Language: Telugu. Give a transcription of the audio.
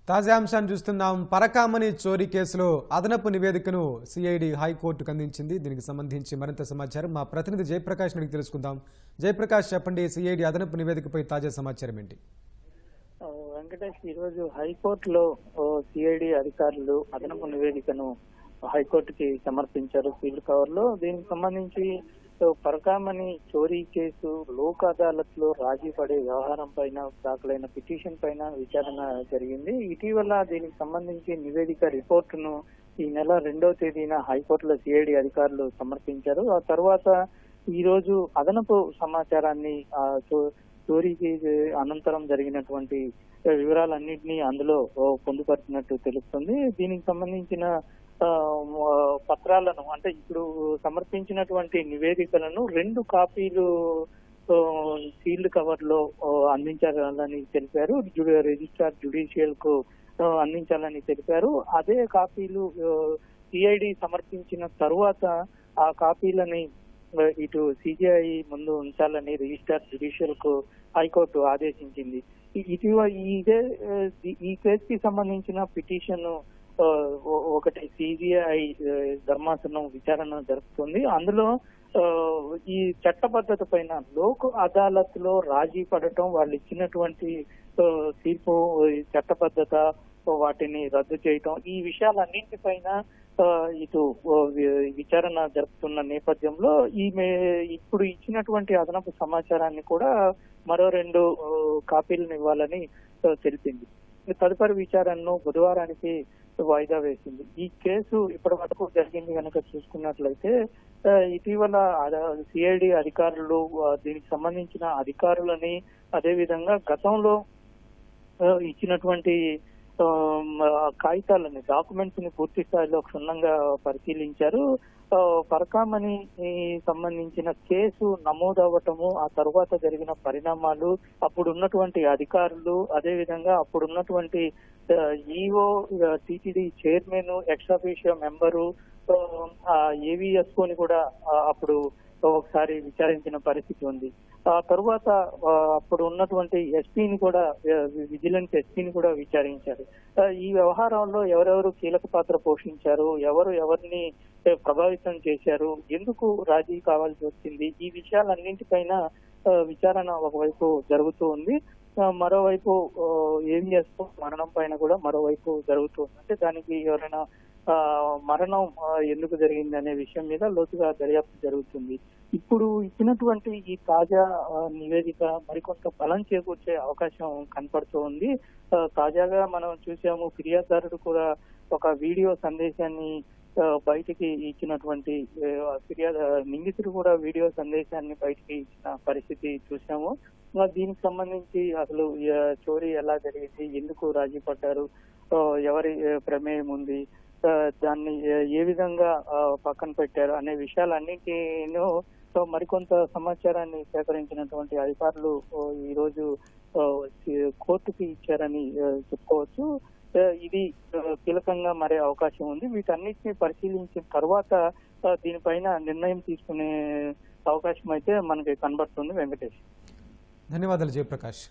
తాజా అంశాన్ని చూస్తున్నాం. పరకామణి చోరీ కేసులో అదనపు నివేదికను సిఐడి హైకోర్టుకు అందించింది. దీనికి సంబంధించి మరింత సమాచారం మా ప్రతినిధి జయప్రకాష్ అడిగి తెలుసుకుందాం. జయప్రకాష్, చెప్పండి, సిఐడి అదనపు నివేదికపై తాజా సమాచారం ఏంటి? వెంకటేష్, ఈ రోజు హైకోర్టులో సిఐడి అధికారులు అదనపు నివేదికను హైకోర్టుకి సమర్పించారు ఫీల్డ్ కవర్ లో. దీనికి సంబంధించి పరకామణి చోరీ కేసు లోక్ అదాలత్ లో రాజీ పడే వ్యవహారం పైన దాఖలైన పిటిషన్ పైన విచారణ జరిగింది. ఇటీవల దీనికి సంబంధించి నివేదిక రిపోర్టును ఈ నెల 2వ తేదీన హైకోర్టులో సిఐడి అధికారులు సమర్పించారు. ఆ తర్వాత ఈ రోజు అదనపు సమాచారాన్ని చోరీకి అనంతరం జరిగినటువంటి వివరాలన్నింటినీ అందులో పొందుపరిచినట్టు తెలుస్తుంది. దీనికి సంబంధించిన పత్రాలను, అంటే ఇప్పుడు సమర్పించినటువంటి నివేదికలను 2 కాపీలు సీల్డ్ కవర్ లో అందించాలని తెలిపారు. రిజిస్ట్రార్ జ్యుడిషియల్ కు అందించాలని తెలిపారు. అదే కాపీలు సిఐడి సమర్పించిన తరువాత ఆ కాపీలని ఇటు సిజిఐ ముందు ఉంచాలని రిజిస్ట్రార్ జ్యుడిషియల్ కు హైకోర్టు ఆదేశించింది. ఈ కేసుకి సంబంధించిన పిటిషన్ ఒకటి సిజిఐ ధర్మాసనం విచారణ జరుపుతుంది. అందులో ఈ చట్టబద్ధత పైన లోక్ అదాలత్ లో రాజీ పడటం, వాళ్ళు ఇచ్చినటువంటి తీర్పు చట్టబద్ధత, వాటిని రద్దు చేయటం, ఈ విషయాలన్నింటిపైన ఇటు విచారణ జరుపుతున్న నేపథ్యంలో ఈమె ఇప్పుడు ఇచ్చినటువంటి అదనపు సమాచారాన్ని కూడా మరో 2 కాపీలను ఇవ్వాలని తెలిపింది. తదుపరి విచారణను బుధవారానికి వాయిదా వేసింది. ఈ కేసు ఇప్పటి వరకు జరిగింది కనుక చూసుకున్నట్లయితే ఇటీవల సిఐడి అధికారులు దీనికి సంబంధించిన అధికారులని, అదేవిధంగా గతంలో ఇచ్చినటువంటి కాగితాలని, డాక్యుమెంట్స్ ని పూర్తి స్థాయిలో క్షుణ్ణంగా పరిశీలించారు. పరకామణి సంబంధించిన కేసు నమోదవ్వటము, ఆ తర్వాత జరిగిన పరిణామాలు, అప్పుడున్నటువంటి అధికారులు, అదేవిధంగా అప్పుడున్నటువంటి EO, TTD chairman, ex officio member, ఏవిఎస్ఓని కూడా అప్పుడు ఒకసారి విచారించిన పరిస్థితి ఉంది. ఆ తరువాత అప్పుడు ఉన్నటువంటి ఎస్పీని కూడా, విజిలెన్స్ ఎస్పీని కూడా విచారించారు. ఈ వ్యవహారంలో ఎవరెవరు కీలక పాత్ర పోషించారు, ఎవరిని ప్రభావితం చేశారు, ఎందుకు రాజీ కావాల్సి వచ్చింది, ఈ విషయాలన్నింటిపైన విచారణ ఒకవైపు జరుగుతూ ఉంది. మరోవైపు ఏవిఎస్ మరణం పైన కూడా మరోవైపు జరుగుతుంది. అంటే దానికి ఎవరైనా మరణం ఎందుకు జరిగింది అనే విషయం మీద లోతుగా దర్యాప్తు జరుగుతుంది. ఇప్పుడు ఇచ్చినటువంటి ఈ తాజా నివేదిక మరికొంత బలం చేకూర్చే అవకాశం కనపడుతూ ఉంది. తాజాగా మనం చూసాము, ఫిర్యాదుదారుడు కూడా ఒక వీడియో సందేశాన్ని బయటికి ఇచ్చినటువంటి నిందితుడు కూడా వీడియో సందేశాన్ని బయటికి ఇచ్చిన పరిస్థితి చూసాము. దీనికి సంబంధించి అసలు చోరీ ఎలా జరిగింది, ఎందుకు రాజీ పడ్డారు, ఎవరి ప్రమేయం ఉంది, దాన్ని ఏ విధంగా పక్కన పెట్టారు అనే విషయాలన్నింటినూ మరికొంత సమాచారాన్ని సేకరించినటువంటి అధికారులు ఈ రోజు కోర్టుకి ఇచ్చారని చెప్పుకోవచ్చు. ఇది కీలకంగా మారే అవకాశం ఉంది. వీటన్నిటిని పరిశీలించిన తర్వాత దీనిపైన నిర్ణయం తీసుకునే అవకాశం అయితే మనకి కనబడుతుంది. వెంకటేష్, ధన్యవాదాలు జయప్రకాష్.